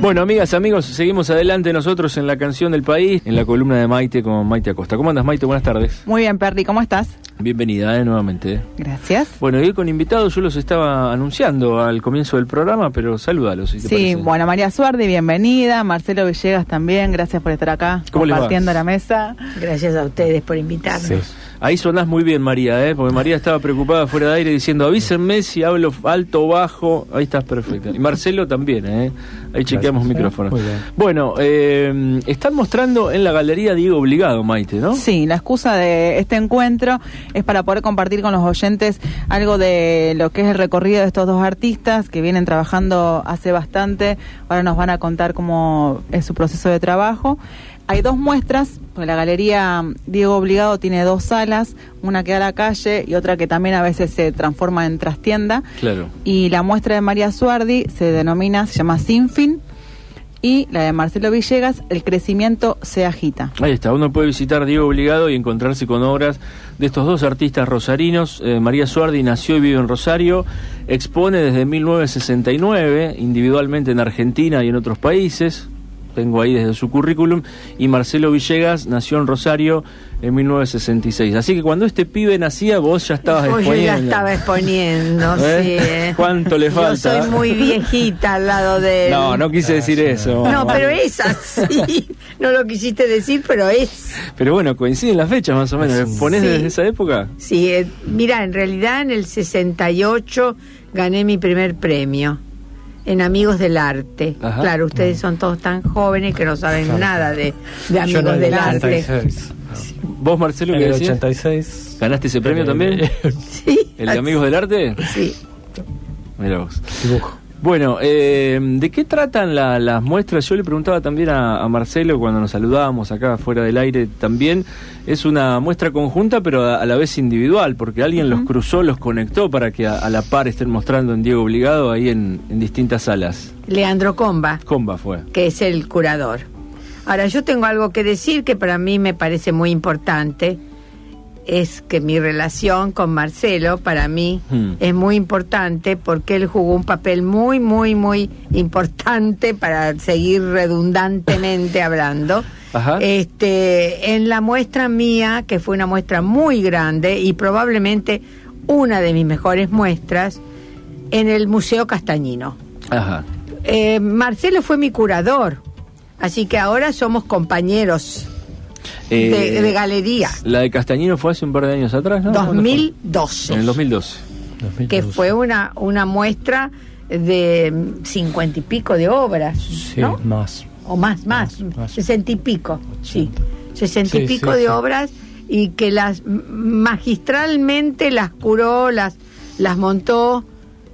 Bueno, amigas, amigos, seguimos adelante nosotros en la canción del país, en la columna de Maite con Maite Acosta. ¿Cómo andas, Maite? Buenas tardes. Muy bien, Perry, ¿cómo estás? Bienvenida, nuevamente. Gracias. Bueno, y hoy con invitados yo los estaba anunciando al comienzo del programa, pero salúdalos, si te parece. Sí, bueno, María Suardi, bienvenida. Marcelo Villegas también, gracias por estar acá, compartiendo la mesa. Gracias a ustedes por invitarnos. Sí. Ahí sonás muy bien, María, porque María estaba preocupada fuera de aire diciendo, avísenme si hablo alto o bajo. Ahí estás perfecta. Y Marcelo también, ahí chequeamos micrófono. Bueno, están mostrando en la Galería Diego Obligado, Maite, ¿no? Sí, la excusa de este encuentro es para poder compartir con los oyentes algo de lo que es el recorrido de estos dos artistas que vienen trabajando hace bastante. Ahora nos van a contar cómo es su proceso de trabajo. Hay dos muestras, porque la Galería Diego Obligado tiene dos salas, una que da a la calle y otra que también a veces se transforma en trastienda. Claro. Y la muestra de María Suardi se llama Sin Fin, y la de Marcelo Villegas, El crecimiento se agita. Ahí está, uno puede visitar Diego Obligado y encontrarse con obras de estos dos artistas rosarinos. María Suardi nació y vive en Rosario, expone desde 1969, individualmente en Argentina y en otros países. Tengo ahí desde su currículum, y Marcelo Villegas nació en Rosario en 1966. Así que cuando este pibe nacía, vos ya estabas exponiendo. Yo ya estaba exponiendo, sí. ¿Cuánto le falta? Yo soy muy viejita al lado de él. No quise decir eso. No, pero es así. No lo quisiste decir, pero es. Pero bueno, coinciden las fechas más o menos. ¿Exponés desde esa época? Sí, mira, en realidad en el 68 gané mi primer premio. En Amigos del Arte. Ajá. Claro, ustedes son todos tan jóvenes que no saben nada de Amigos del Arte. ¿Vos, Marcelo, qué decías? En el 86. ¿Ganaste ese premio también? Sí. ¿El de Amigos del Arte? Sí. Mira vos. Dibujo. Bueno, ¿de qué tratan las muestras? Yo le preguntaba también a Marcelo cuando nos saludábamos acá fuera del aire también. Es una muestra conjunta, pero a la vez individual, porque alguien los cruzó, los conectó para que a la par estén mostrando en Diego Obligado ahí en distintas salas. Leandro Comba. Comba fue. Que es el curador. Ahora, yo tengo algo que decir que para mí me parece muy importante. Es que mi relación con Marcelo, para mí, es muy importante porque él jugó un papel muy, muy, muy importante, para seguir redundantemente hablando. Ajá. En la muestra mía, que fue una muestra muy grande y probablemente una de mis mejores muestras, en el Museo Castañino. Ajá. Marcelo fue mi curador, así que ahora somos compañeros. De galería. La de Castañino fue hace un par de años atrás, ¿no? 2012. En el 2012. Que fue una muestra de 50 y pico de obras, sí, ¿no? Más. O más. 60 y pico, 80. Sí. 60 y pico de obras, y que magistralmente las curó, las montó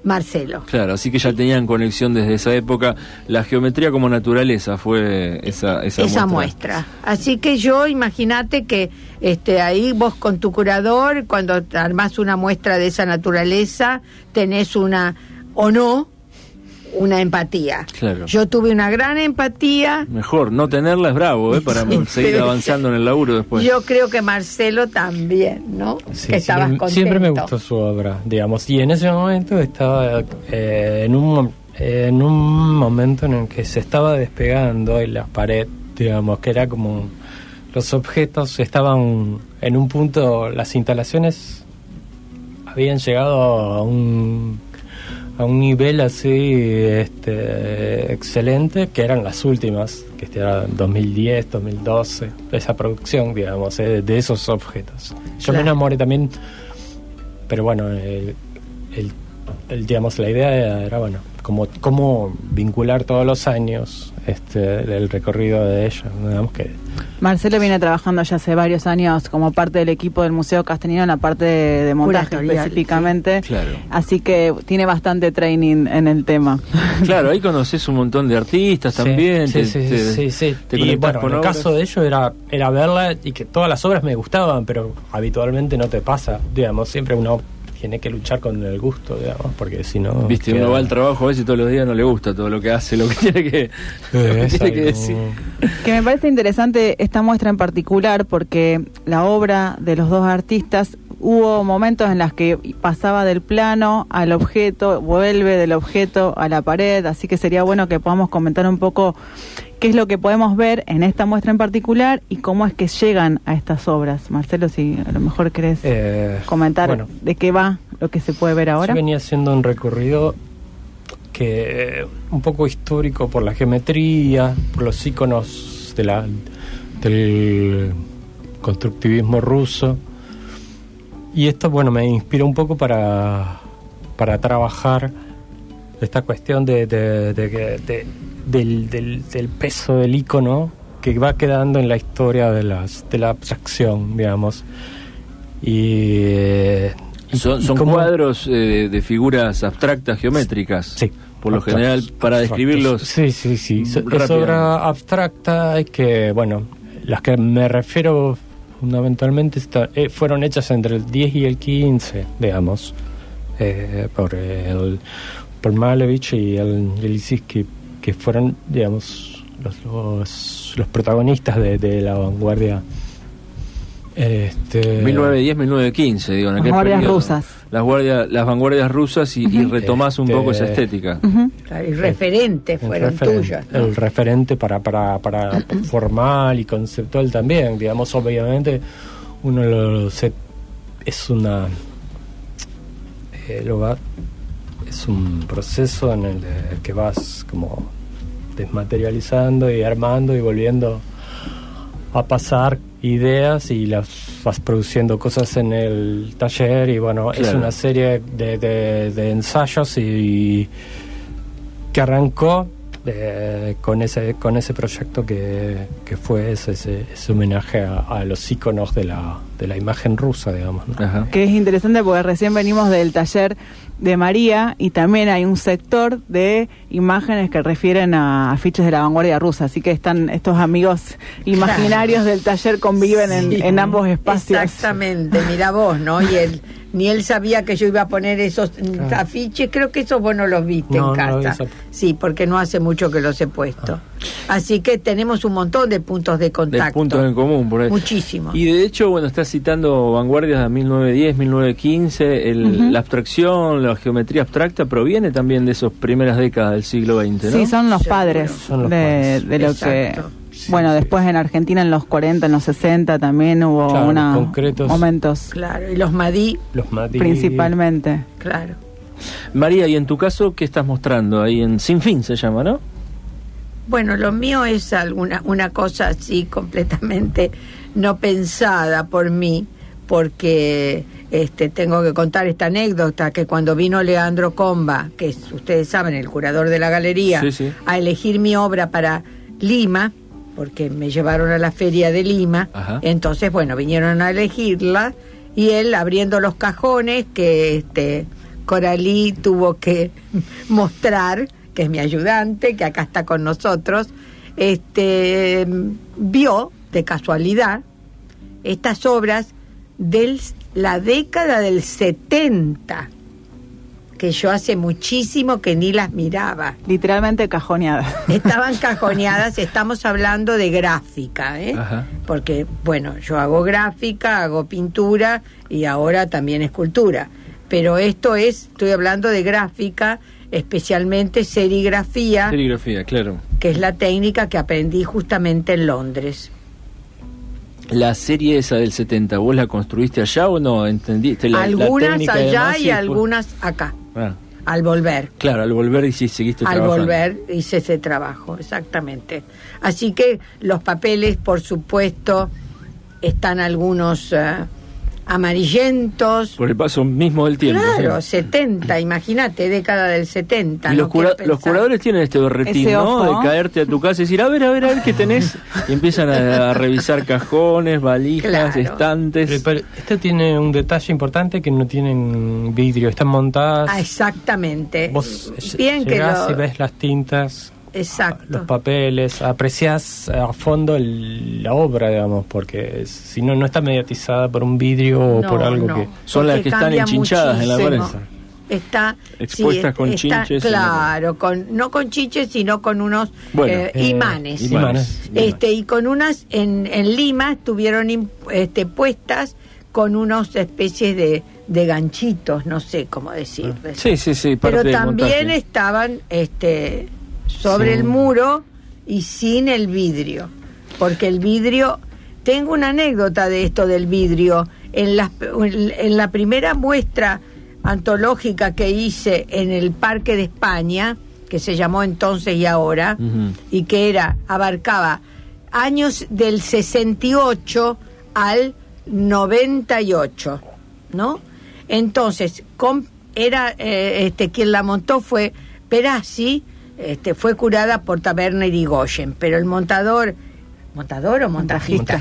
Marcelo. Claro, así que ya tenían conexión desde esa época. La geometría como naturaleza fue esa muestra. Así que imagínate que ahí vos con tu curador, cuando armás una muestra de esa naturaleza, tenés una empatía. Claro. Yo tuve una gran empatía. Mejor no tenerla es bravo, para seguir avanzando en el laburo después. Yo creo que Marcelo también, ¿no? Sí, que estabas contento. Siempre me gustó su obra, digamos, y en ese momento estaba en un momento en el que se estaba despegando en la pared, digamos, que era como los objetos estaban en un punto, las instalaciones habían llegado a un nivel así excelente, que eran las últimas, que era 2010, 2012, esa producción, digamos, de esos objetos. Yo me enamoré también, pero bueno, digamos, la idea era bueno, cómo vincular todos los años el recorrido de ella, digamos que... Marcelo viene trabajando ya hace varios años como parte del equipo del Museo Castañino en la parte de montaje específicamente, sí. Claro. Así que tiene bastante training en el tema. Claro, ahí conoces un montón de artistas también. Sí. Y bueno, en el caso de ellos era verla y que todas las obras me gustaban, pero habitualmente no te pasa, digamos, siempre uno tiene que luchar con el gusto, digamos, porque si no... Viste, uno va al trabajo a veces todos los días no le gusta todo lo que hace, lo que tiene que decir. Que me parece interesante esta muestra en particular porque la obra de los dos artistas hubo momentos en los que pasaba del plano al objeto, vuelve del objeto a la pared, así que sería bueno que podamos comentar un poco qué es lo que podemos ver en esta muestra en particular y cómo es que llegan a estas obras. Marcelo, si a lo mejor querés comentar de qué va lo que se puede ver ahora. Yo venía haciendo un recorrido un poco histórico por la geometría, por los íconos del constructivismo ruso, y esto me inspiró un poco para trabajar esta cuestión del peso del ícono que va quedando en la historia de la abstracción, digamos. Son cuadros de figuras abstractas geométricas. Sí. Por lo general, para describirlos. Sí. Es obra abstracta, es que, las que me refiero fundamentalmente fueron hechas entre el 10 y el 15, digamos, por Malevich y el Lissitzky, que fueron, digamos, los protagonistas de la vanguardia. 1910-1915, digo, en aquel vanguardias periodo. Rusas. Las vanguardias rusas y retomás un poco esa estética. Claro, y referentes fueron tuyos, ¿no? El referente para formal y conceptual también, digamos, obviamente uno es un proceso en el que vas como desmaterializando y armando y volviendo a pasar ideas y las vas produciendo cosas en el taller y claro. Es una serie de ensayos y que arrancó con ese proyecto que fue ese homenaje a los íconos de la imagen rusa, digamos, ¿no? Ajá. Que es interesante porque recién venimos del taller de María y también hay un sector de imágenes que refieren a afiches de la vanguardia rusa, así que están estos amigos imaginarios del taller conviven en ambos espacios. Exactamente, mira vos, ¿no? Y ni él sabía que yo iba a poner esos afiches, creo que esos vos no los viste en casa. Sí, porque no hace mucho que los he puesto. Así que tenemos un montón de puntos de contacto. De puntos en común, por ahí. Muchísimo. Y de hecho, estás citando vanguardias de 1910, 1915, la abstracción, la geometría abstracta proviene también de esas primeras décadas del siglo XX, ¿no? Sí, son los padres de lo Exacto. que... después en Argentina en los 40, en los 60 también hubo momentos. Claro, y los Madí. Principalmente. Claro. María, y en tu caso, ¿qué estás mostrando ahí en Sin Fin se llama, no? Bueno, lo mío es una cosa así completamente no pensada por mí, porque tengo que contar esta anécdota, que cuando vino Leandro Comba, que ustedes saben, el curador de la galería, sí. a elegir mi obra para Lima, porque me llevaron a la feria de Lima. Ajá. Entonces, vinieron a elegirla, y él abriendo los cajones que Coralí tuvo que mostrar, que es mi ayudante, que acá está con nosotros, vio de casualidad estas obras de la década del 70, que yo hace muchísimo que ni las miraba. Literalmente cajoneadas. Estaban cajoneadas, estamos hablando de gráfica, Ajá. Porque, yo hago gráfica, hago pintura y ahora también escultura. Pero estoy hablando de gráfica, especialmente serigrafía. Serigrafía, claro. Que es la técnica que aprendí justamente en Londres. La serie esa del 70, ¿vos la construiste allá o no? ¿Entendiste algunas la allá y algunas acá. Al volver. Claro, al volver y seguiste trabajando. Al volver hice ese trabajo, exactamente. Así que los papeles, por supuesto, están algunos amarillentos. Por el paso mismo del tiempo. Claro, ¿sí? 70, imagínate, década del 70. Y los curadores tienen este berretín, ¿no? De caerte a tu casa y decir, a ver, ¿qué tenés? Y empiezan a revisar cajones, valijas, estantes. Pero este tiene un detalle importante, que no tienen vidrio, están montadas. Exactamente. Vos Bien llegás y ves las tintas. Exacto. Los papeles, apreciás a fondo la obra, digamos, porque si no está mediatizada por un vidrio o por algo que... Son las que están enchinchadas en la pared. Está expuestas con chinches. Claro, no con chinches, sino con unos imanes. Imanes. Y con unas en Lima estuvieron puestas con unas especies de ganchitos, no sé cómo decir. Sí, pero también estaban sobre el muro y sin el vidrio, porque el vidrio, tengo una anécdota de esto del vidrio. En la primera muestra antológica que hice en el Parque de España, que se llamó Entonces y Ahora, y que abarcaba años del 68 al 98, ¿no? Entonces, quien la montó fue Perazzi, fue curada por Taberner y Irigoyen, pero el ¿montador o montajista?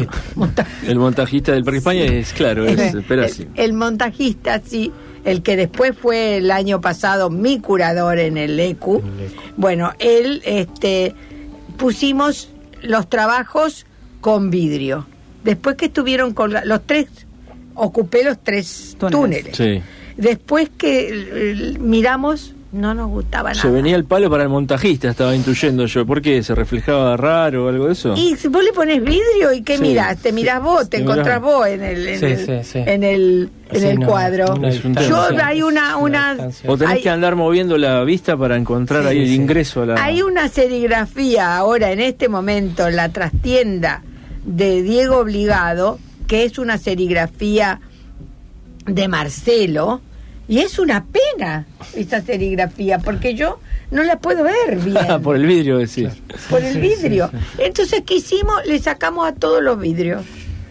El montajista del Parque España es, claro, es Perazzi. El montajista, sí, el que después fue el año pasado mi curador en el ECU. Bueno, él, pusimos los trabajos con vidrio. Después que estuvieron con ocupé los 3 túneles. Sí. Después que miramos, no nos gustaba nada. Se venía el palo para el montajista, estaba intuyendo yo. ¿Por qué? ¿Se reflejaba raro o algo de eso? Y si vos le pones vidrio, ¿y qué mirás? Te mirás vos, te encontrás vos en el cuadro. Hay una o tenés que andar moviendo la vista para encontrar ahí el ingreso a la... Hay una serigrafía ahora, en este momento, en la trastienda de Diego Obligado, que es una serigrafía de Marcelo. Y es una pena esa serigrafía, porque yo no la puedo ver bien. Por el vidrio, decís. Por el vidrio. Entonces, ¿qué hicimos? Le sacamos a todos los vidrios.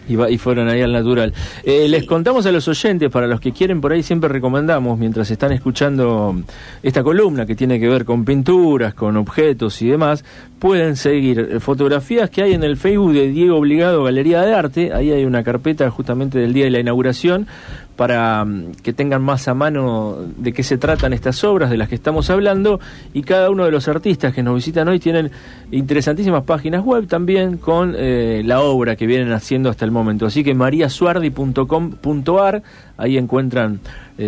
Y fueron ahí al natural. Les contamos a los oyentes, para los que quieren, por ahí siempre recomendamos, mientras están escuchando esta columna que tiene que ver con pinturas, con objetos y demás, pueden seguir fotografías que hay en el Facebook de Diego Obligado Galería de Arte. Ahí hay una carpeta justamente del día de la inauguración, para que tengan más a mano de qué se tratan estas obras de las que estamos hablando, y cada uno de los artistas que nos visitan hoy tienen interesantísimas páginas web también con la obra que vienen haciendo hasta el momento. Así que mariasuardi.com.ar, ahí encuentran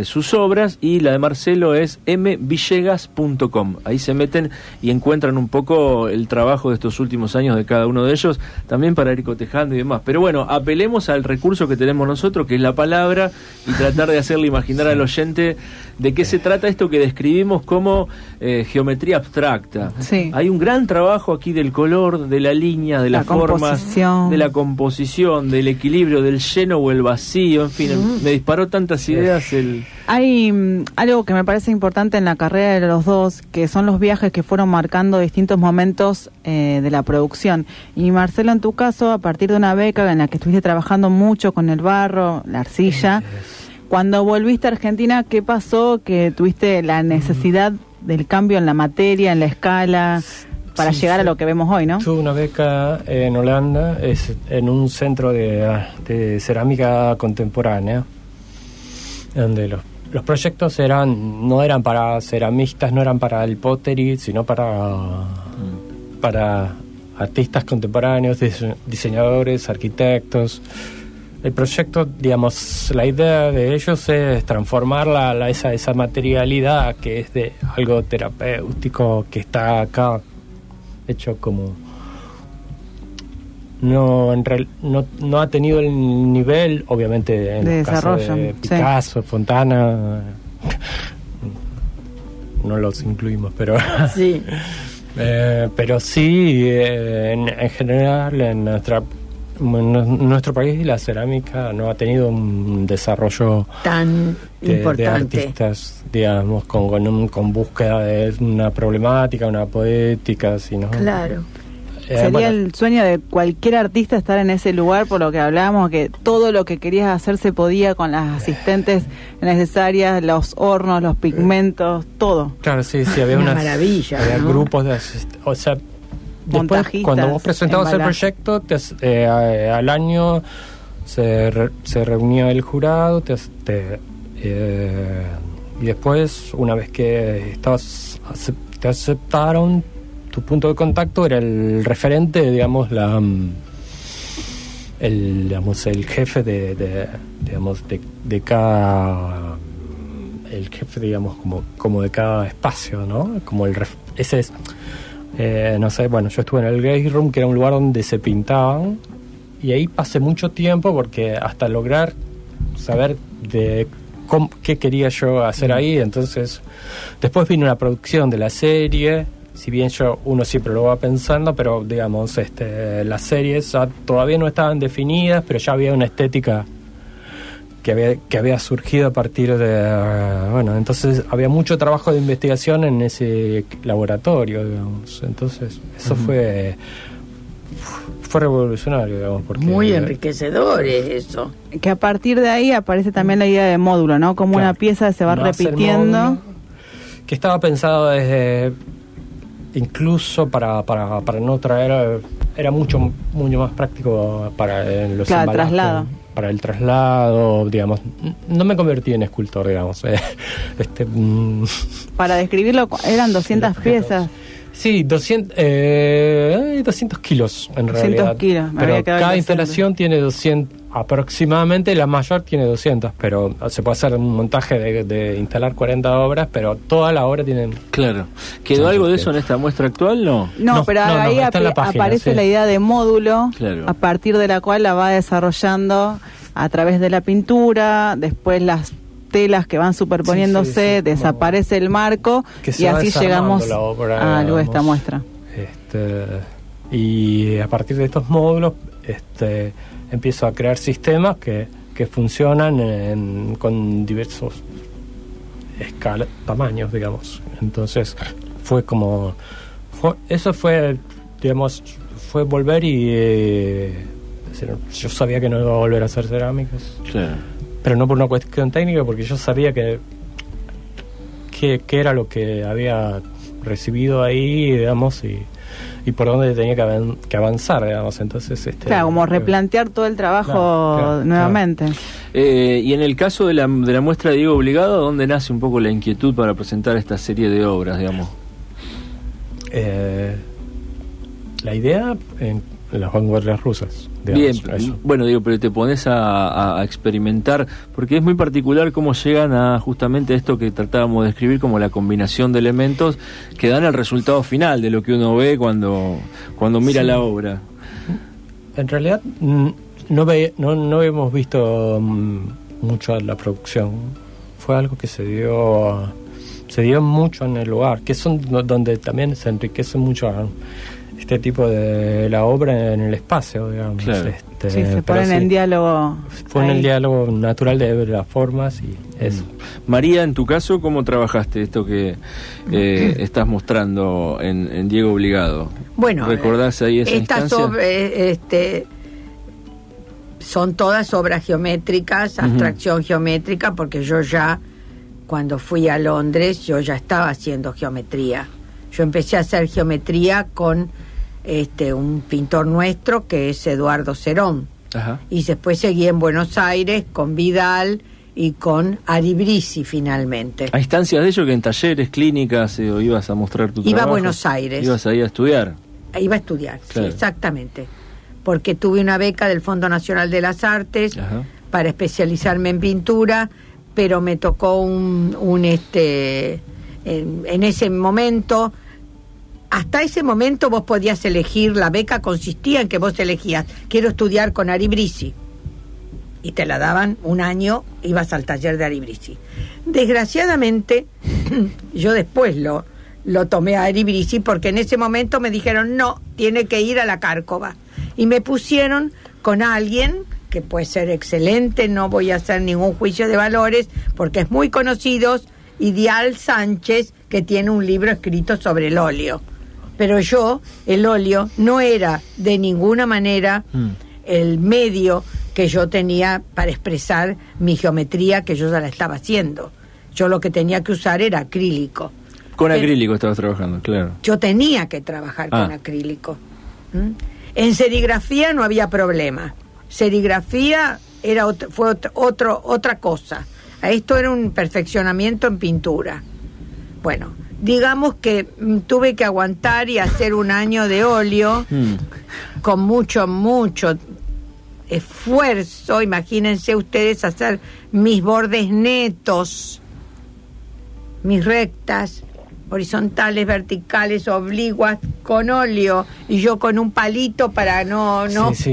sus obras, y la de Marcelo es mvillegas.com. Ahí se meten y encuentran un poco el trabajo de estos últimos años de cada uno de ellos, también para ir cotejando y demás. Pero bueno, apelemos al recurso que tenemos nosotros, que es la palabra, y tratar de hacerle imaginar al oyente de qué se trata esto que describimos como geometría abstracta. Sí. Hay un gran trabajo aquí del color, de la línea, de las formas, de la composición, del equilibrio, del lleno o el vacío, en fin, me disparó tantas ideas Hay algo que me parece importante en la carrera de los dos, que son los viajes que fueron marcando distintos momentos de la producción. Y Marcelo, en tu caso, a partir de una beca en la que estuviste trabajando mucho con el barro, la arcilla, cuando volviste a Argentina, ¿qué pasó? Que tuviste la necesidad del cambio en la materia, en la escala, para llegar a lo que vemos hoy, ¿no? Tuve una beca en Holanda, en un centro de cerámica contemporánea, donde los proyectos no eran para ceramistas, no eran para el pottery, sino para artistas contemporáneos, diseñadores, arquitectos. El proyecto, digamos, la idea de ellos es transformar esa materialidad que es de algo terapéutico, que está acá hecho como... No ha tenido el nivel, obviamente, en el caso de Picasso, Fontana, no los incluimos, pero sí. Pero sí, en general, en nuestro país la cerámica no ha tenido un desarrollo tan importante de artistas, digamos, con búsqueda de una problemática, una poética, sino... Claro. Sería el sueño de cualquier artista estar en ese lugar, por lo que hablábamos, que todo lo que querías hacer se podía con las asistentes necesarias, los hornos, los pigmentos, todo. Claro, sí, había una maravilla. Había grupos de o sea, después, cuando vos presentabas el proyecto, al año se reunía el jurado, y después, una vez que te aceptaron, tu punto de contacto era el referente, digamos, el jefe de cada, el jefe, digamos, como de cada espacio, ¿no? Como ese es, no sé, bueno, yo estuve en el Grace Room, que era un lugar donde se pintaban, y ahí pasé mucho tiempo porque hasta lograr saber de qué quería yo hacer ahí. Entonces, después vino una producción de la serie. Si bien uno siempre lo va pensando, pero digamos, las series todavía no estaban definidas, pero ya había una estética que había surgido a partir de... bueno, entonces había mucho trabajo de investigación en ese laboratorio, digamos. Entonces, eso fue revolucionario, digamos, porque... Muy enriquecedor es eso. Que a partir de ahí aparece también la idea de módulo, ¿no? Como una pieza se va repitiendo. Módulo, que estaba pensado desde... incluso para no traer, era mucho más práctico para los embalajes, traslado. Para el traslado, digamos. No me convertí en escultor, digamos. Para describirlo, eran 200 piezas. Sí, 200 kilos en 200 realidad. Kilos. Pero cada instalación tiene 200, aproximadamente la mayor tiene 200, pero se puede hacer un montaje de instalar 40 obras, pero toda la obra tiene... Claro. ¿Quedó algo de eso en esta muestra actual? No, pero ahí aparece la idea de módulo, claro, a partir de la cual la va desarrollando a través de la pintura, después las telas que van superponiéndose, desaparece el marco y así llegamos a algo de esta muestra. Y a partir de estos módulos empiezo a crear sistemas que funcionan con diversos tamaños, digamos. Entonces eso fue, digamos, fue volver y yo sabía que no iba a volver a hacer cerámicas. Claro. Pero no por una cuestión técnica, porque yo sabía que era lo que había recibido ahí, digamos, y por dónde tenía que avanzar, digamos. Entonces, claro, como replantear todo el trabajo nuevamente. Claro. Y en el caso de la muestra de Diego Obligado, ¿dónde nace un poco la inquietud para presentar esta serie de obras, digamos? La idea en las vanguardias rusas. Digamos, bien, bueno, digo, pero te pones a experimentar, porque es muy particular cómo llegan a justamente esto que tratábamos de describir como la combinación de elementos que dan el resultado final de lo que uno ve cuando mira la obra. En realidad no hemos visto mucho la producción. Fue algo que se dio mucho en el lugar, que son donde también se enriquece mucho este tipo de la obra en el espacio, digamos. Claro. Se ponen en diálogo. Fue en el diálogo natural de las formas y eso. María, en tu caso, ¿cómo trabajaste esto que estás mostrando en Diego Obligado? Bueno, ¿recordás ahí esa instancia? Son todas obras geométricas, abstracción geométrica, porque yo ya, cuando fui a Londres, yo ya estaba haciendo geometría. Yo empecé a hacer geometría con un pintor nuestro que es Eduardo Cerón. Ajá. Y después seguí en Buenos Aires con Vidal y con Ari Brisi finalmente. ¿A instancias de ello que en talleres, clínicas, o ibas a mostrar tu trabajo? Iba a Buenos Aires. ¿Ibas ahí a estudiar? Iba a estudiar, claro. Sí, exactamente. Porque tuve una beca del Fondo Nacional de las Artes. Ajá. Para especializarme en pintura, pero me tocó en ese momento. Hasta ese momento vos podías elegir, la beca consistía en que vos elegías, quiero estudiar con Ari Brisi, y te la daban un año, ibas al taller de Ari Brisi. Desgraciadamente, yo después lo tomé a Ari Brisi, porque en ese momento me dijeron, no, tiene que ir a la Cárcova, y me pusieron con alguien que puede ser excelente, no voy a hacer ningún juicio de valores, porque es muy conocido, Ideal Sánchez, que tiene un libro escrito sobre el óleo. Pero el óleo no era de ninguna manera el medio que yo tenía para expresar mi geometría, que yo ya la estaba haciendo. Yo lo que tenía que usar era acrílico. Con acrílico estabas trabajando, claro. Yo tenía que trabajar con acrílico. En serigrafía no había problema. Serigrafía fue otra cosa. Esto era un perfeccionamiento en pintura. Bueno, digamos que tuve que aguantar y hacer un año de óleo con mucho esfuerzo. Imagínense ustedes hacer mis bordes netos, mis rectas, horizontales, verticales, oblicuas, con óleo, y yo con un palito para no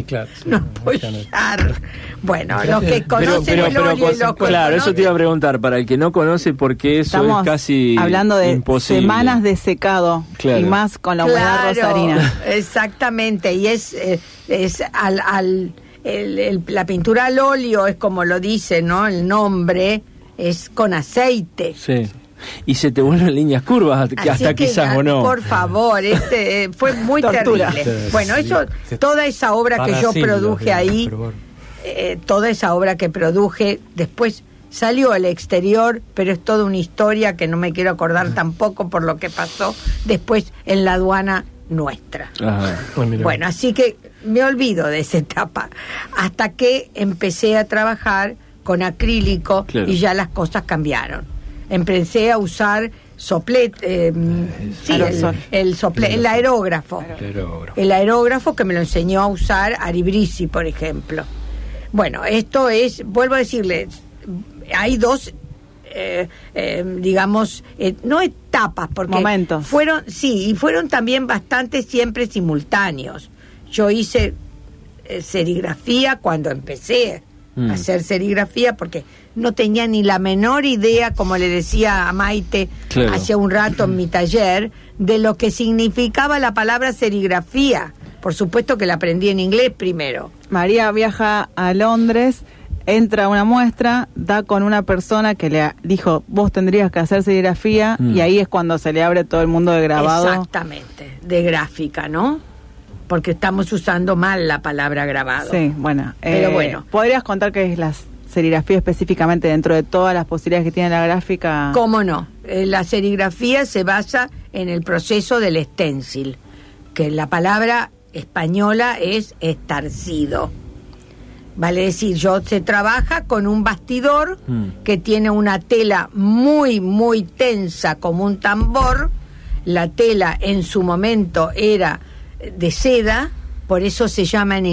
claro, no apoyar. Bueno, los que conocen el óleo y los que claro, eso te iba a preguntar, para el que no conoce, porque eso estamos es casi hablando de imposible. Semanas de secado, claro. Y más con la humedad rosarina. Exactamente, y es la pintura al óleo, es como lo dice, ¿no? El nombre es con aceite. Sí. Y se te vuelven líneas curvas, hasta quizás o no. Por favor, fue muy terrible. Bueno, eso, toda esa obra que yo produje ahí, toda esa obra que produje, después salió al exterior, pero es toda una historia que no me quiero acordar tampoco por lo que pasó después en la aduana nuestra. Ajá. Bueno, así que me olvido de esa etapa, hasta que empecé a trabajar con acrílico, claro. Y ya las cosas cambiaron. Empecé a usar el aerógrafo. El aerógrafo que me lo enseñó a usar Ari Brisi, por ejemplo. Bueno, esto es, vuelvo a decirles, hay dos, digamos, no etapas, porque momentos. Fueron también bastante siempre simultáneos. Yo hice serigrafía cuando empecé a hacer serigrafía, porque no tenía ni la menor idea, como le decía a Maite hace un rato en mi taller, de lo que significaba la palabra serigrafía. Por supuesto que la aprendí en inglés primero. María viaja a Londres, entra a una muestra, da con una persona que le dijo, vos tendrías que hacer serigrafía, y ahí es cuando se le abre todo el mundo de grabado. Exactamente, de gráfica, ¿no? Porque estamos usando mal la palabra grabado. Sí, bueno. Pero bueno. ¿Podrías contar qué es la serigrafía específicamente dentro de todas las posibilidades que tiene la gráfica? ¿Cómo no? La serigrafía se basa en el proceso del stencil, que la palabra española es estarcido. Vale decir, se trabaja con un bastidor que tiene una tela muy, muy tensa como un tambor. La tela en su momento era de seda, por eso se llamaba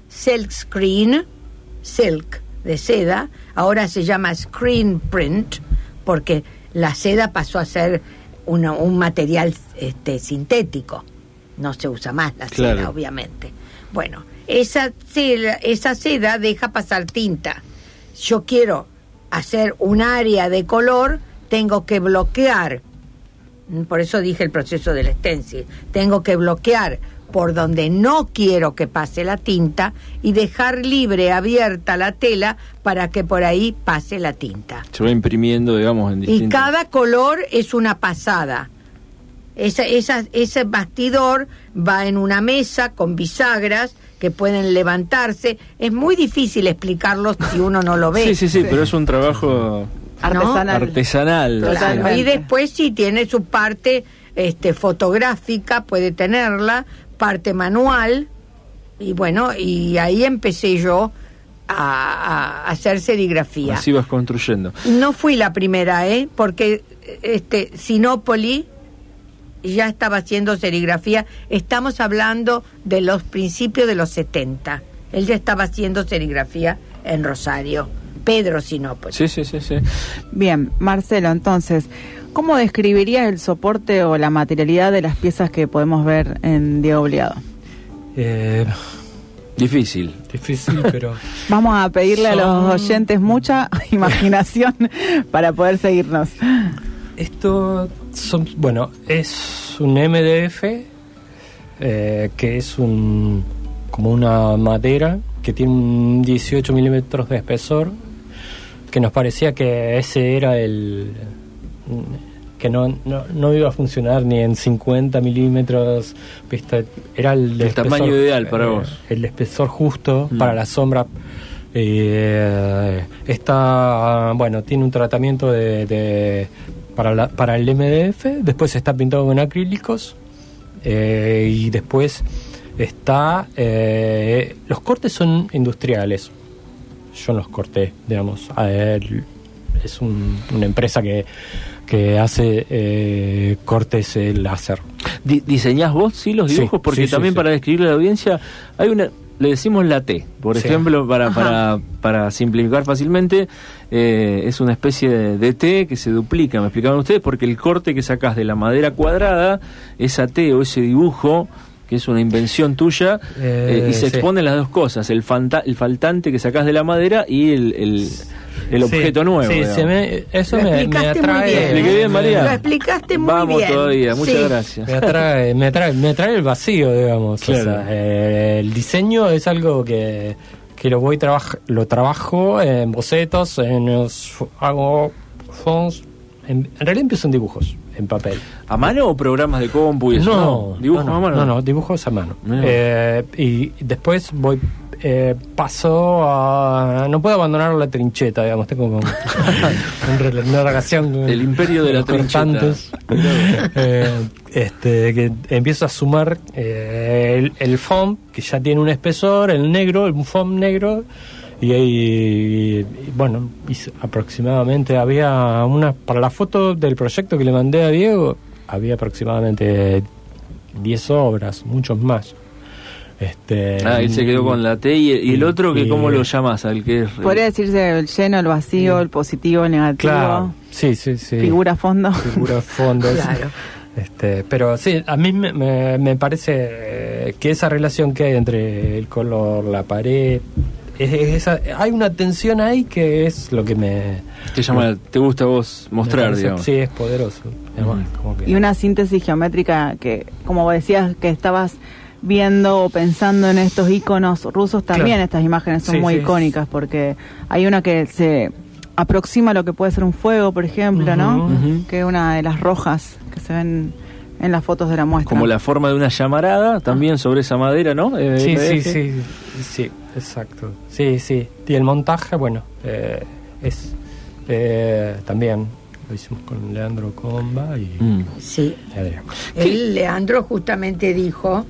silk screen, silk de seda, ahora se llama screen print, porque la seda pasó a ser un material sintético, no se usa más la seda, obviamente. Bueno, esa seda deja pasar tinta. Yo quiero hacer un área de color, tengo que bloquear. Por eso dije el proceso del stencil. Tengo que bloquear por donde no quiero que pase la tinta y dejar libre, abierta la tela para que por ahí pase la tinta. Se va imprimiendo, digamos, en distintos... Y cada color es una pasada. Ese bastidor va en una mesa con bisagras que pueden levantarse. Es muy difícil explicarlo si uno no lo ve. Sí, pero es un trabajo... artesanal. Claro. Y después sí tiene su parte fotográfica, puede tenerla, parte manual, y bueno, y ahí empecé yo a hacer serigrafía. Así vas construyendo. No fui la primera, porque Sinopoli ya estaba haciendo serigrafía. Estamos hablando de los principios de los 70. Él ya estaba haciendo serigrafía en Rosario. Pedro Sinopoli. Sí. Bien, Marcelo, entonces, ¿cómo describirías el soporte o la materialidad de las piezas que podemos ver en Diego Obligado? Difícil, pero... Vamos a pedirle a los oyentes mucha imaginación para poder seguirnos. Esto es un MDF, que es como una madera que tiene un 18 milímetros de espesor, que nos parecía que ese era que no iba a funcionar ni en 50 milímetros, era el espesor, tamaño ideal para vos. El espesor justo para la sombra. Tiene un tratamiento para el MDF, después está pintado con acrílicos, y después los cortes son industriales. Yo los corté, digamos. Es una empresa que hace cortes láser. ¿Diseñás vos, los dibujos? Porque también para describirle a la audiencia hay le decimos la T, por ejemplo, para simplificar fácilmente, es una especie de T que se duplica, me explicaban ustedes, porque el corte que sacás de la madera cuadrada, esa T o ese dibujo, que es una invención tuya, y se exponen las dos cosas, el faltante que sacás de la madera y el objeto nuevo. Sí, eso me atrae. ¿Me expliqué bien, María? Lo explicaste muy Vamos bien. Todavía, muchas gracias. Me atrae el vacío, digamos. Claro. O sea, el diseño es algo que lo trabajo en bocetos, hago fonts. En realidad empiezo en dibujos, en papel. ¿A mano o programas de compu y eso? No, ¿Dibujos a mano? No, dibujos a mano. Y después paso a... No puedo abandonar la trincheta, digamos. Tengo como una relación con el imperio de la trincheta. Que empiezo a sumar el foam, que ya tiene un espesor, el negro, el foam negro. Y bueno, aproximadamente había para la foto del proyecto que le mandé a Diego, había aproximadamente 10 obras, muchos más. Él se quedó con la T y el otro, que ¿cómo lo llamas? Al que podría decirse el lleno, el vacío, el positivo, el negativo. Claro, sí. Figura fondo. Figura fondo. Claro. Pero sí, a mí me parece que esa relación que hay entre el color, la pared, hay una tensión ahí que es lo que te gusta a vos mostrar, parece, digamos. Sí, es poderoso. Como que... Y una síntesis geométrica que, como decías, que estabas viendo o pensando en estos iconos rusos, también claro. Estas imágenes son muy icónicas, porque hay una que se aproxima a lo que puede ser un fuego, por ejemplo, ¿no? Que es una de las rojas que se ven en las fotos de la muestra. Como la forma de una llamarada, también sobre esa madera, ¿no? Sí, exacto. Sí. Y el montaje, bueno, es también lo hicimos con Leandro Comba y Sí. Adrián. Leandro justamente dijo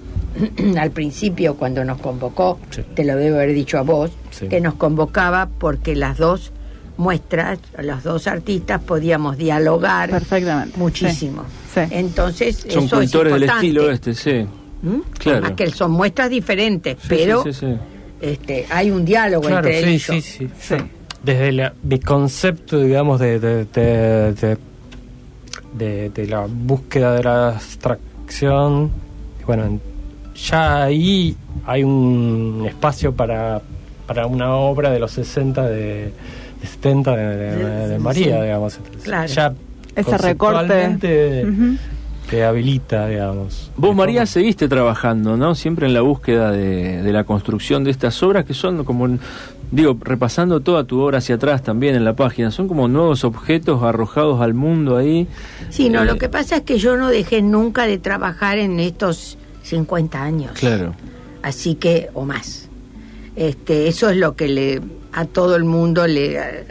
al principio, cuando nos convocó, te lo debo haber dicho a vos, que nos convocaba porque las dos muestras, los dos artistas podíamos dialogar perfectamente muchísimo. Sí. Entonces, son eso cultores es del estilo sí. Claro. Que son muestras diferentes, pero sí. Hay un diálogo entre ellos. Sí. Desde mi concepto, digamos, de la búsqueda de la abstracción, bueno, ya ahí hay un espacio para una obra de los 60 de 70 de María, digamos. Claro. Ya ese recorte te habilita, digamos. Vos, María, seguiste trabajando, ¿no? Siempre en la búsqueda de la construcción de estas obras que son como, repasando toda tu obra hacia atrás también en la página, son como nuevos objetos arrojados al mundo ahí. Sí, lo que pasa es que yo no dejé nunca de trabajar en estos 50 años. Claro. Así que, o más. Eso es lo que a todo el mundo,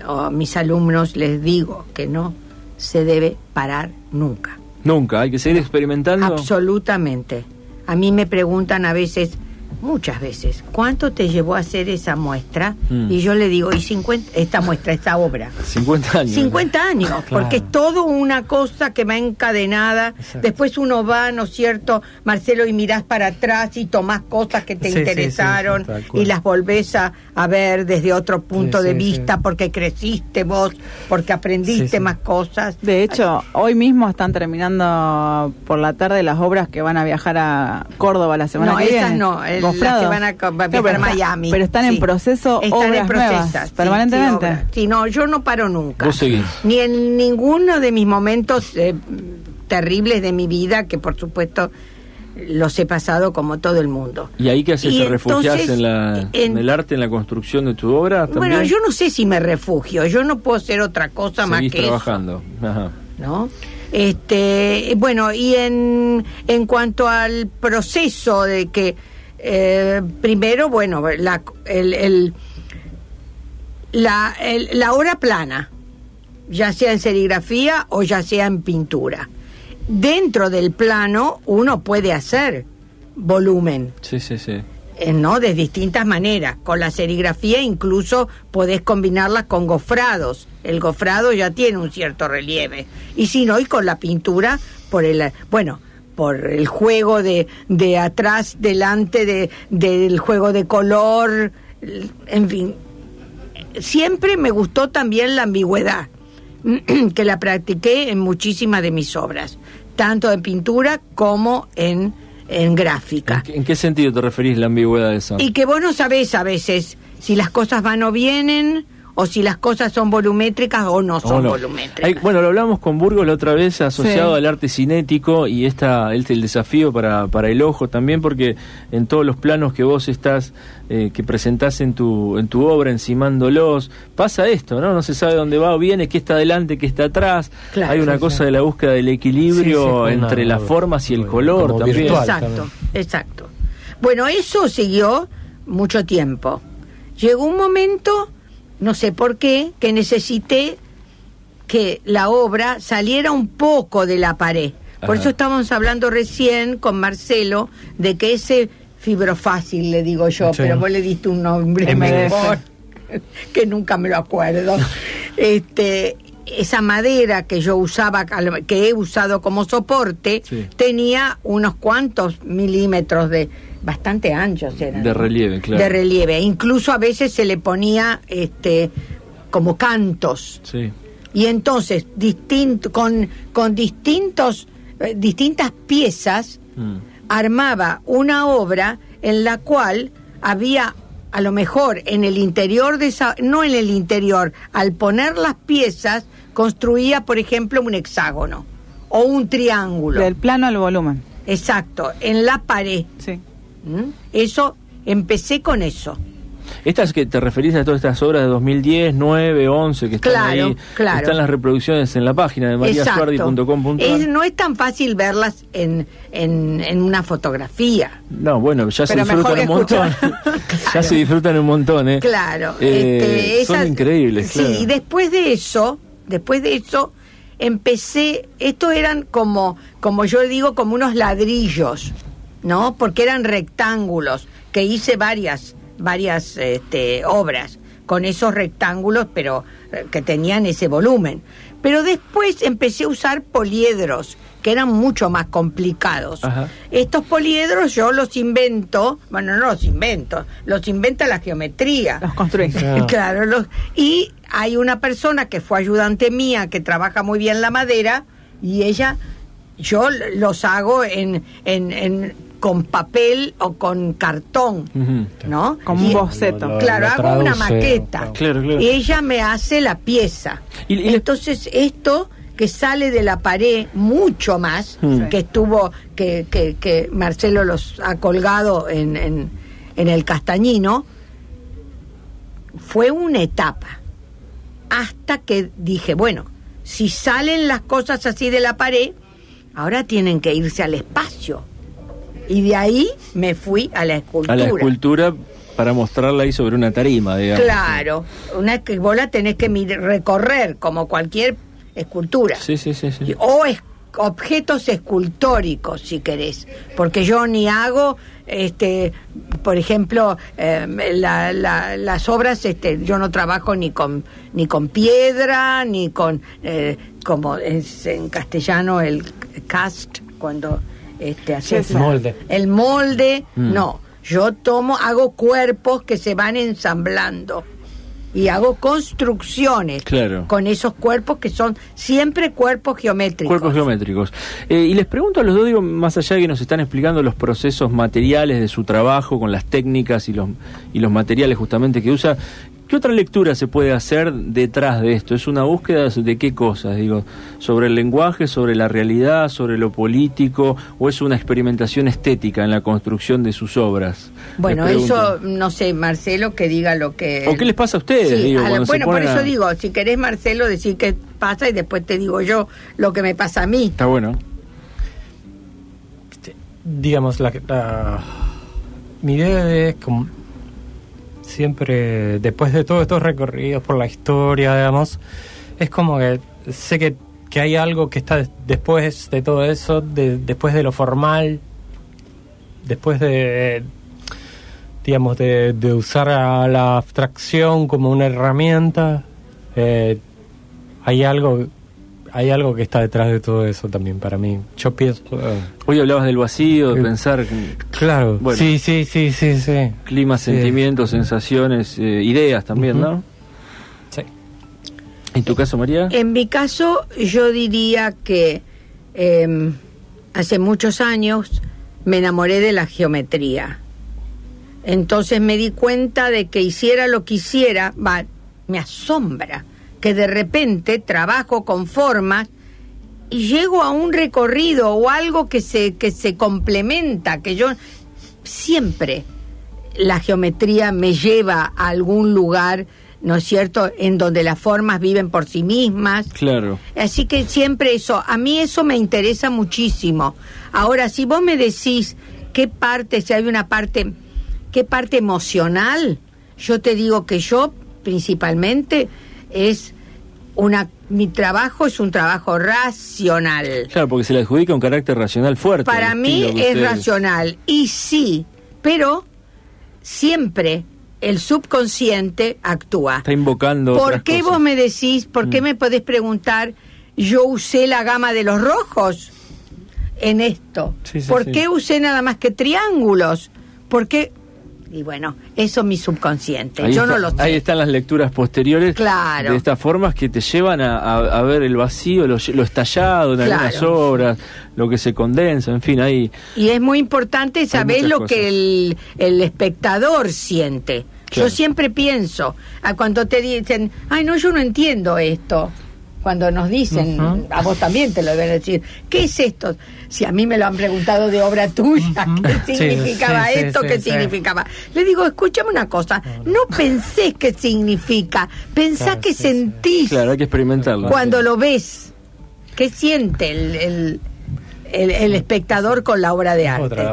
o a mis alumnos les digo, que no se debe parar nunca. Nunca, hay que seguir experimentando. Absolutamente. A mí me preguntan a veces, muchas veces, ¿cuánto te llevó a hacer esa muestra? Y yo le digo, esta obra. 50 años. 50 años, claro. Porque es todo una cosa que va encadenada. Exacto. Después uno va, ¿no es cierto, Marcelo, y mirás para atrás y tomás cosas que te interesaron y las volvés a ver desde otro punto de vista porque creciste vos, porque aprendiste más cosas. De hecho, hoy mismo están terminando por la tarde las obras que van a viajar a Córdoba la semana que viene. No, las que van a viajar a Miami. Pero están en proceso, están obras nuevas, permanentemente. Sí, no, yo no paro nunca. Vos seguís. Ni en ninguno de mis momentos terribles de mi vida, que por supuesto los he pasado como todo el mundo. ¿Y ahí qué haces? ¿Te refugiás en el arte, en la construcción de tu obra también? Bueno, yo no sé si me refugio, yo no puedo hacer otra cosa más que trabajando. Ajá. ¿No? Bueno, y en cuanto al proceso de que primero, bueno, la obra plana, ya sea en serigrafía o ya sea en pintura. Dentro del plano uno puede hacer volumen. Sí. ¿No? De distintas maneras. Con la serigrafía incluso podés combinarla con gofrados. El gofrado ya tiene un cierto relieve. Y si no, y con la pintura, por por el juego de atrás, delante, del juego de color, en fin. Siempre me gustó también la ambigüedad, que la practiqué en muchísimas de mis obras, tanto en pintura como en gráfica. ¿En qué sentido te referís la ambigüedad de esa? Y que vos no sabés a veces si las cosas van o vienen, o si las cosas son volumétricas o no son volumétricas. Bueno, lo hablamos con Burgos la otra vez, asociado al arte cinético, y el desafío para el ojo también, porque en todos los planos que vos estás, que presentás en tu obra, encimándolos, pasa esto, ¿no? No se sabe dónde va o viene, qué está adelante, qué está atrás. Claro, hay una cosa de la búsqueda del equilibrio entre las formas y el color también. Exacto. Bueno, eso siguió mucho tiempo. Llegó un momento, no sé por qué, que necesité que la obra saliera un poco de la pared. Por eso estábamos hablando recién con Marcelo de que ese fibrofácil, le digo yo, pero vos le diste un nombre mejor, que nunca me lo acuerdo. Esa madera que yo usaba, que he usado como soporte, tenía unos cuantos milímetros bastante anchos eran, de relieve, claro. De relieve. Incluso a veces se le ponía como cantos. Sí. Y entonces con distintas piezas armaba una obra en la cual había, a lo mejor en el interior no en el interior, al poner las piezas construía, por ejemplo, un hexágono o un triángulo. Del plano al volumen. Exacto, en la pared. Sí. Eso, empecé con eso. Estas que te referís a todas estas obras de 2010, 9, 11 que están ahí, están las reproducciones en la página de mariasuardi.com.ar. No es tan fácil verlas en una fotografía. No, bueno, ya se disfrutan un montón. Ya se disfrutan un montón, ¿eh? Claro. Son increíbles, claro. Sí, y después de eso empecé, estos eran como yo digo, como unos ladrillos, ¿no? Porque eran rectángulos, que hice varias obras con esos rectángulos, pero que tenían ese volumen. Pero después empecé a usar poliedros, que eran mucho más complicados. Ajá. Estos poliedros yo los invento, bueno, no los invento, los inventa la geometría. Los construís. Claro, y hay una persona que fue ayudante mía, que trabaja muy bien la madera, y yo los hago con papel o con cartón, ¿no? Como un boceto. Claro, hago una maqueta. Claro. Y ella me hace la pieza. Entonces, esto que sale de la pared mucho más, que Marcelo los ha colgado en el Castañino, fue una etapa. Hasta que dije, bueno, si salen las cosas así de la pared, ahora tienen que irse al espacio. Y de ahí me fui a la escultura. A la escultura para mostrarla ahí sobre una tarima, digamos. Claro, que vos la tenés que recorrer como cualquier escultura. Sí. O objetos escultóricos, si querés. Porque yo ni hago, por ejemplo, las obras, yo no trabajo ni con piedra, ni con, como es en castellano el cast, cuando... el molde, no, yo hago cuerpos que se van ensamblando y hago construcciones con esos cuerpos que son siempre cuerpos geométricos. Y les pregunto a los dos, digo, más allá de que nos están explicando los procesos materiales de su trabajo con las técnicas y los materiales justamente que usa, ¿qué otra lectura se puede hacer detrás de esto? ¿Es una búsqueda de qué cosas? Digo, ¿sobre el lenguaje, sobre la realidad, sobre lo político, o es una experimentación estética en la construcción de sus obras? Bueno, eso, no sé, Marcelo, que diga lo que... ¿O qué les pasa a ustedes? Sí, digo, bueno, por eso digo, si querés, Marcelo, decir qué pasa y después te digo yo lo que me pasa a mí. Está bueno. Digamos, mi idea es como... Siempre, después de todos estos recorridos por la historia, digamos, es como que sé que hay algo que está después de todo eso, después de lo formal, después de, digamos, de usar a la abstracción como una herramienta, hay algo hay algo que está detrás de todo eso también para mí. Yo pienso... Hoy hablabas del vacío, de pensar... Claro, bueno, sí. Clima, sentimientos, sensaciones, ideas también, ¿no? Sí. ¿En tu caso, María? En mi caso, yo diría que hace muchos años me enamoré de la geometría. Entonces me di cuenta de que hiciera lo que hiciera, me asombra que de repente trabajo con formas y llego a un recorrido o algo que se complementa, que yo siempre la geometría me lleva a algún lugar, ¿no es cierto?, en donde las formas viven por sí mismas. Claro. Así que siempre eso, a mí eso me interesa muchísimo. Ahora, si vos me decís qué parte, si hay una parte, qué parte emocional, yo te digo que yo principalmente mi trabajo es un trabajo racional. Claro, porque se le adjudica un carácter racional fuerte. Para mí es racional, y sí, pero siempre el subconsciente actúa. Está invocando ¿Por otras qué cosas? vos me decís, por qué me podés preguntar, yo usé la gama de los rojos en esto? Sí, ¿Por qué usé nada más que triángulos? ¿Por qué? Y bueno, eso es mi subconsciente, yo no lo sé. Ahí están las lecturas posteriores, claro, de estas formas que te llevan a ver el vacío, lo estallado en algunas obras, lo que se condensa, en fin, ahí... Y es muy importante saber lo que el espectador siente. Claro. Yo siempre pienso, cuando te dicen, ay no, yo no entiendo esto, cuando nos dicen, a vos también te lo deben decir, ¿qué es esto? Si a mí me lo han preguntado de obra tuya, ¿qué significaba esto? ¿Qué significaba? Le digo, escúchame una cosa, no pensés qué significa, pensá que sentís. Claro, hay que experimentarlo. Cuando lo ves, ¿qué siente el espectador con la obra de arte?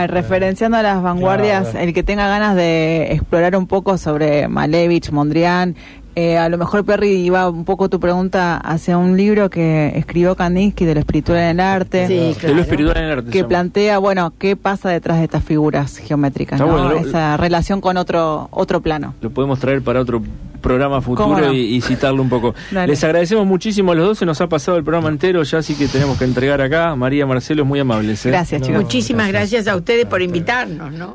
Referenciando a las vanguardias, el que tenga ganas de explorar un poco sobre Malevich, Mondrian, a lo mejor, Perry, iba un poco tu pregunta hacia un libro que escribió Kandinsky de lo espiritual en el arte. Sí, claro. De lo espiritual en el arte. Que plantea, bueno, qué pasa detrás de estas figuras geométricas, ¿no? Bueno, esa relación con otro plano. Lo podemos traer para otro programa futuro no? y citarlo un poco. Les agradecemos muchísimo a los dos, se nos ha pasado el programa entero ya, así que tenemos que entregar acá. María, Marcelo, muy amables. Gracias, chicos. Muchísimas gracias a ustedes por invitarnos, ¿no?